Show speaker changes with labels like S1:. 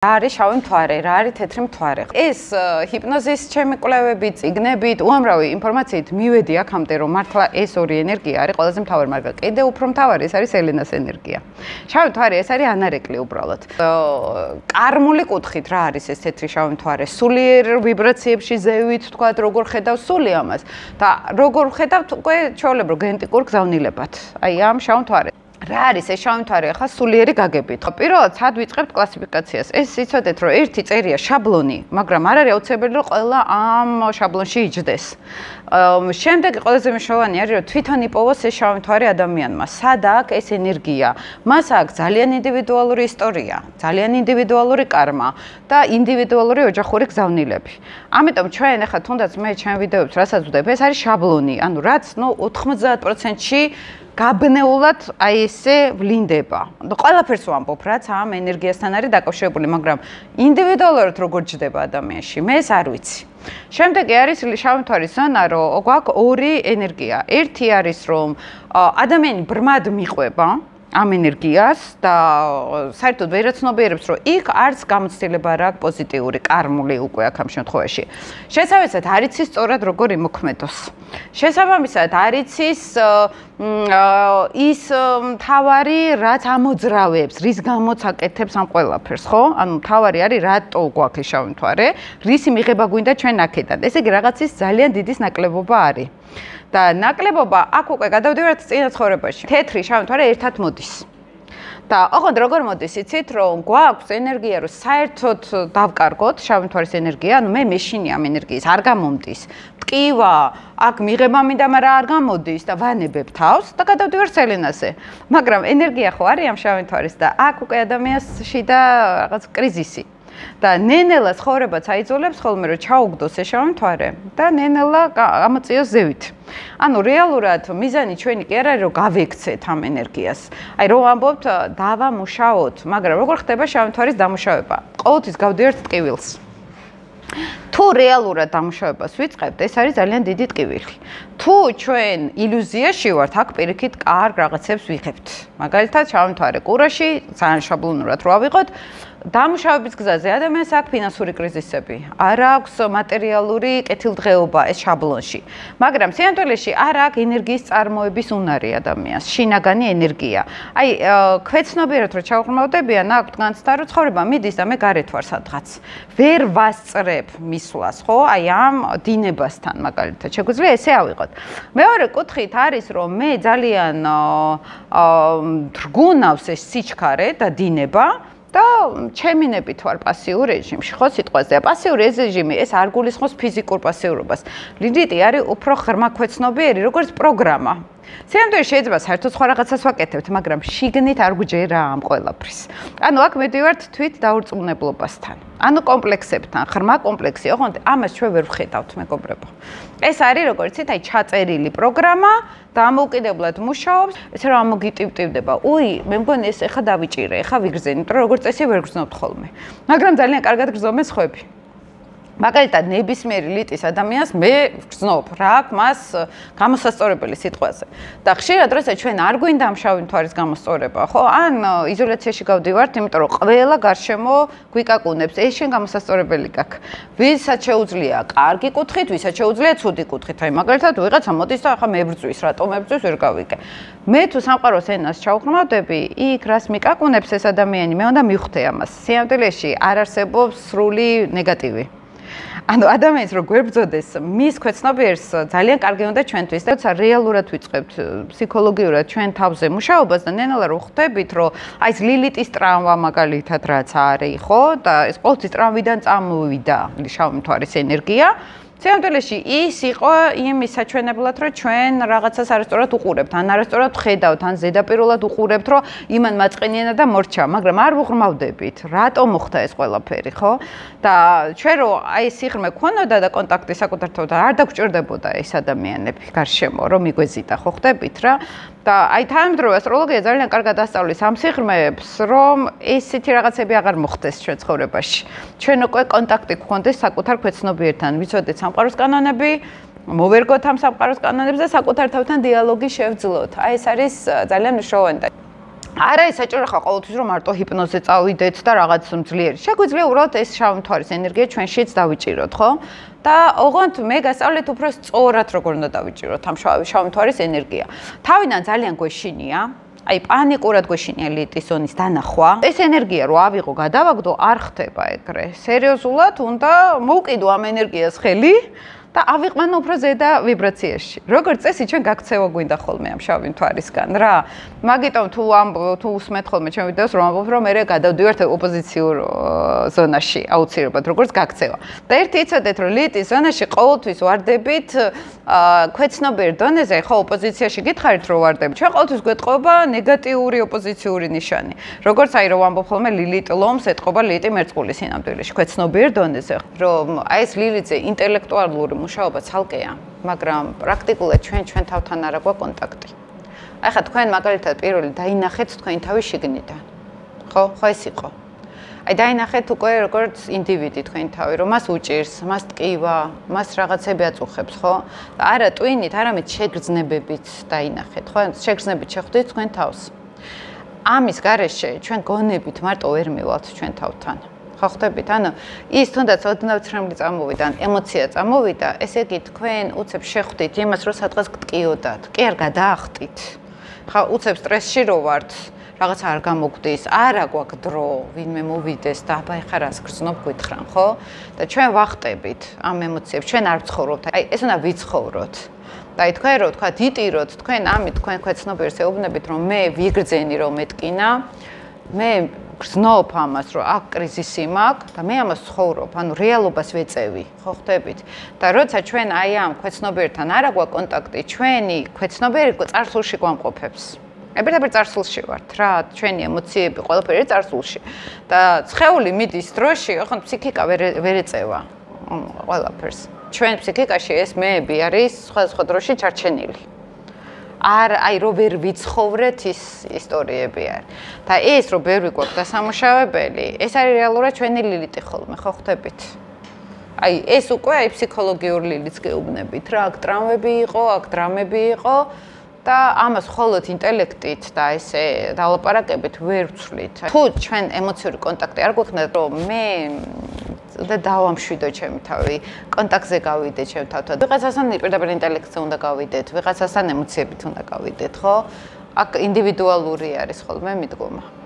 S1: რა არის შავი მთვარე, რა არის თეთრი მთვარე. ეს ჰიპნოზის ჩემი კვლევებით, წიგნებით, უამრავი ინფორმაციით მივედი აქამდე, რომ მართლა ეს ორი ენერგია არის ყველაზე მთავარი, მაგრამ კიდევ უფრო მთავარი ეს არის ელენას ენერგია. შავი მთვარე ეს არის ანარეკლი უბრალოდ. კარმული კუთხით რა არის ეს თეთრი შავი მთვარე? სულიერ ვიბრაციებში ზევით, თქვათ, როგორ ხედავ სული ამას და როგორ ხედავთ უკვე ჩვეულებრივ გენეტიკურ გზავნილებად. აი ამ შავ მთვარეს. რა არის ეს შავი მთვარე? ახლა სულიერი გაგებით. პირველად სად ვიწყებთ კლასიფიკაციას? ეს იცოდეთ, რომ ერთი წერია შაბლონი, მაგრამ არ არის აუცილებელი, რომ ყველა ამ შაბლონში იჯდეს. შემდეგი ყველაზე მნიშვნელოვანი არის, რომ თვითონ იპოვოს ეს შავი მთვარე ადამიანმა. სად აქვს ეს ენერგია? მას აქვს ძალიან ინდივიდუალური ისტორია, ძალიან ინდივიდუალური კარმა და ინდივიდუალური ოჯახური გზავნილები. ამიტომ ჩვენ ახლა თუნდაც მე ჩემ ვიდეოებს რასაც ვდებ, ეს არის შაბლონი, ანუ რაც 90%-ში გაბნეულად აი ესე ვლინდება. ყველაფერს ვამბობ, რაც ამ ენერგიასთან არის დაკავშირებული, მაგრამ ინდივიდუალურად როგორ ჯდება ადამიანში, მე ეს არ ვიცი. შემდეგი არის შავი მთვარის ზონა, რომ გვაქვს ორი ენერგია. ერთი არის, რომ ადამიანი ბრმად მიყვება ამ ენერგიას და საერთოდ ვერ აცნობიერებს, რომ იქ არც გამოცდილება არ აქვს პოზიტიური, კარმული უკვე აქ ამ შემთხვევაში. შესაბამისად, არ იცის სწორად როგორ იმოქმედოს. შესაბამისად, არ იცის ის მთავარი, რაც ამოძრავებს, რის გამოც აკეთებს ამ ყველაფერს, ხო? ანუ მთავარი არის, რატო გვაქვს შავი მთვარე, რისი მიღება გვინდა ჩვენ აქედან. ესე იგი, რაღაცის ძალიან დიდი ნაკლებობა არის. და ნაკლებობა აქ უკვე გადავდივართ წინა ცხოვრებაში. თეთრი შავი მთვარე ერთად მოდის. და ოღონდ როგორ მოდის, იცით, რომ გვაქვს ენერგია, რომ საერთოდ დავკარგოთ შავი მთვარის ენერგია, ანუ მე მეშინი ამ ენერგიის არ გამომდის. ტკივა, აქ მიღება მინდა, მაგრამ არ გამოდის და ვანებებ თავს და გადავდივართ ელენაზე. მაგრამ ენერგია ხო არის ამ შავი მთვარის და აქ უკვე ადამიანში და რაღაც კრიზისი. და ნენელა ცხოვრებაც აიძულებს ხოლმე რომ ჩაუგდოს ეს შავი მთვარე და ნენელა ამოწიოს ზევით. ანუ რეალურად მიზანი ჩვენი კი არ არის რომ გავექცეთ ამ ენერგიას. აი რომ ვამბობთ დავამუშაოთ, მაგრამ როგორ ხდება შავი მთვარის დამუშავება? ყოველთვის გავდივართ ტკივილს. თუ რეალურად დამუშავებას ვიწყებთ, ეს არის ძალიან დიდი ტკივილი. თუ ჩვენ ილუზიაში ვართ, აქ პირიქით კარგ რაღაცებს ვიღებთ. მაგალითად, შავი მთვარე კურაში, ძალიან შაბლონურად რო ავიღოთ, დამუშავების გზაზე ადამიანს აქვს ფინანსური კრიზისები, არ აქვს მატერიალური კეთილდღეობა ეს შაბლონში. მაგრამ სიამტვილეში არ აქვს ენერგიის წარმოების უნარი ადამიანს, შინაგანი ენერგია. აი, ქვეცნობიერად რო ჩავღრმავდებიან, აქვთ განცდა, რომ ცხოვრება მიდის და მე გარეთ ვარ სადღაც. ვერ ვასწრებ მისვლას, ხო? აი ამ დინებასთან მაგალითად. შეგვიძლია ესე ავიღოთ. მეორე კუთხით არის, რომ მე ძალიან დრგუნავს ეს სიჩქარე და დინება. და ჩემინებით ვარ პასიურ რეჟიმში, ხო სიტყვაზე. პასიური რეჟიმი ეს არ გულისხმობს ფიზიკურ პასიურობას. ლიდიტი არის უფრო ღრმაქვეცნობიერი, როგორც პროგრამა. სიამტვილე შეიძლება საერთოდ სხვა რაღაცას ვაკეთებთ, მაგრამ შიგნით არ გვჯერა ამ ყველაფრის. ანუ აქ მედივართ თვით დაურწმუნებლობასთან. ანუ კომპლექსებთან, ღრმა კომპლექსი. ოღონდ ამას ჩვენ ვერ ვხედავთ, მეგობრებო. ეს არის როგორც იცით, აი ჩაწერილი პროგრამა და ამოუკიდებლად მუშაობს, ესე რომ ამოგიტივტივდება. უი, მე მგონი ეს ეხა დავიჭირე, ეხა ვიგრძენი, იმიტომ რომ როგორც წესი ვერ გრძნობთ ხოლმე. მაგრამ ძალიან კარგად გრძნობენ სხვები. მაგალითად, ნებისმიერი ლიტის ადამიანს მე ვგრძნობ, რა აქვს მას გამოსასწორებელი სიტყვაზე. და ხშირად როცა ჩვენ არ გვინდა ამ შავი მთვარის გამოსწორება, ხო? ან იზოლაციაში გავდივართ, იმიტომ რომ ყველა გარშემო გვიკაკუნებს, ეს შენ გამოსასწორებელი გაქვს. ვისაც შეუძლია კარგი კუთხით, ვისაც შეუძლია ცუდი კუთხით. აი, მაგალითად, ვიღაცა მოდის და ახლა მებრძვის, რატომ მებრძვის ვერ გავიგე. მე თუ სამყაროს ენას ჩავღრმავდები, იქ რას მიკაკუნებს ეს ადამიანი, მე უნდა მივხვდე ამას. სიამტვილეში არ არსებობს სრული ნეგატივი. ანუ ადამიანს რო გვერბძოდეს, მის ქვეცნობიერს ძალიან კარგი უნდა ჩვენთვის და როცა რეალურად ვიწყებთ ფსიქოლოგიურად ჩვენ თავზე მუშაობას და ნენელა რო ხვდებით, რომ აი ეს ლილიტის ტრავმა მაგალითად რაც არის, ხო? და ეს ყოველთვის ტრავმიდან წამოვიდა შავი მთვარის ენერგია. სიამტვილეში ის იყო იმის საჩვენებლად, რომ ჩვენ რაღაცას არასწორად უყურებთ, ან არასწორად ხედავთ, ან ზედაპირულად უყურებთ, რომ იმან მაწყენიანა და მორჩა, მაგრამ არ ვუღრმავდებით. რატომ მოხდა ეს ყველაფერი, ხო? და ჩვენ რო აი სიღრმე გქონოდა და კონტაქტი საკუთარ თავთან არ დაგჭირდებოდა ეს ადამიანები გარშემო, რომ მიგვეზიდა, ხო ხდებით რა? და აი თანამედროვე ასტროლოგია ძალიან კარგად ასწავლის ამ სიღრმეებს, რომ ესეთი რაღაცები აღარ მოხდეს ჩვენ ცხოვრებაში. ჩვენ უკვე კონტაქტი გქონდეს საკუთარ ქვეცნობიერთან, ვიცოდეთ სამყაროს კანონები, მოვერგოთ ამ სამყაროს კანონებს და საკუთარ თავთან დიალოგი შევძლოთ. აი ეს არის ძალიან მნიშვნელოვანი. არა ის საჭირო ხა ყოველთვის რომ მარტო ჰიპნოზე წავიდეთ და რაღაც ძლიერი. შეგვიძლია უბრალოდ ეს შავი მთვარის ენერგია ჩვენშიც დავიჭიროთ, ხო? და ოღონდ მე გასწავლეთ უფრო სწორად როგორ უნდა დავიჭიროთ ამ შავი მთვარის ენერგია. თავიდან ძალიან გვეშინია, აი პანიკურად გვეშინია ლიტის ზონის დანახვა. ეს ენერგია რო ავიღო, გადავაგდო, არ ხდება ეგრე. სერიოზულად უნდა მოვკიდო ამ ენერგიას ხელი და ავიყვანო უფრო ზედა ვიბრაციაში. როგორც წესი ჩვენ გაქცევა გვინდა ხოლმე ამ შავი მთვარისგან რა. მაგიტომ თუ უსმენთ ხოლმე ჩემ ვიდეოს რომ ამბობ რომ მე გადავდივართ ოპოზიციურ ზონაში აუცილებლად როგორც გაქცევა. და ერთი იცოდეთ რომ ლიტის ზონაში ყოველთვის ვარდებით ქვეცნობიერ დონეზე, ხო ოპოზიციაში გითხარით რომ ვარდებით. ჩვენ ყოველთვის გვეტყობა ნეგატიური ოპოზიციური ნიშანი. როგორც აი რომ ამბობ ხოლმე ლილიტ ლომს ეტყობა ლიტი მერწყულის სინამდვილეში ქვეცნობიერ დონეზე. რომ აი ეს ლილიტზე ინტელექტუალური მუშაობა ცალკეა, მაგრამ პრაქტიკულად ჩვენ თავთან არ აქვს კონტაქტი. აი ხა თქვენ მაგალითად პირველი დაინახეთ თქვენი თავი შიგნიდან. ხო ეს იყო. აი დაინახეთ უკვე როგორც ინდივიდი თქვენი თავი, რომ მას უჭირს, მას ტკივა, მას რაღაცები აწუხებს, ხო? და არა ტვინით, არამედ შეგრძნებებით დაინახეთ, ხო? შეგრძნებით შეხვდით თქვენ თავს. ამის გარეშე ჩვენ გონებით მარტო ვერ მივალთ ჩვენ თავთან. ხო ხდებით? ანუ ის თუნდაც ოდნავ ცრემლი წამოვიდა, ემოცია წამოვიდა, ესე იგი თქვენ უცებ შეხვდით იმას, რომ სადღაც გტკიოდათ. კი არ გადაახტით. ხა უცებ სტრესში რო ვართ, რაღაც არ გამოგვდის, არა გვაქვს დრო, ვინმე მოვიდეს და აბა ეხა რას გრძნობ გითხრან, ხო? და ჩვენ ვახტებით ამ ემოციებს, ჩვენ არ ვცხოვრობთ. აი ეს უნდა ვიცხოვროთ. და აი თქვენ რო თქვა დიტიროთ, თქვენ ამით თქვენ ქვეცნობიერს ეუბნებით, რომ მე ვიგრძენი რომ მეთკინა, მე გრძნობ ამას, რომ აქ კრიზისი მაქვს და მე ამას ცხოვრობ, ანუ რეალობას ვეწევი, ხო ხდებით? და როცა ჩვენ აი ამ ქვეცნობიერთან არა გვაქვს კონტაქტი, ჩვენი ქვეცნობიერი წარსულში გვამყოფებს. ერთადერთი წარსულში ვართ რა, ჩვენი ემოციები, ყველაფერი წარსულში. და ცხეული მიდის დროში, ოღონდ ფსიქიკა ვერ ეწევა ყველაფერს. ჩვენ ფსიქიკაში ეს მეები არის სხვადასხვა დროში ჩარჩენილი. აი რო ვერ ვიცხოვრეთ ის ისტორიები არის. და ეს რო ვერ ვიგვაქვს დასამუშავებელი, ეს არის რეალურად ჩვენი ლილიტი ხოლმე, ხო ხდებით? აი ეს უკვე აი ფსიქოლოგიური ლილიტს გეუბნებით რა, აქ ტრამვები იყო, აქ დრამები იყო და ამას მხოლოდ ინტელექტით და ესე დალაპარაკებით ვერ ვცვლით. თუ ჩვენ ემოციური კონტაქტი არ გვექნათ, რომ მე და დავამშვიდო ჩემი თავი, კონტაქტზე გავიდე ჩემ თავთან. ვიღაცასთან პირდაპირ ინტელექტზე უნდა გავიდეთ, ვიღაცასთან ემოციებით უნდა გავიდეთ, ხო? აქ ინდივიდუალური არის ხოლმე მიდგომა.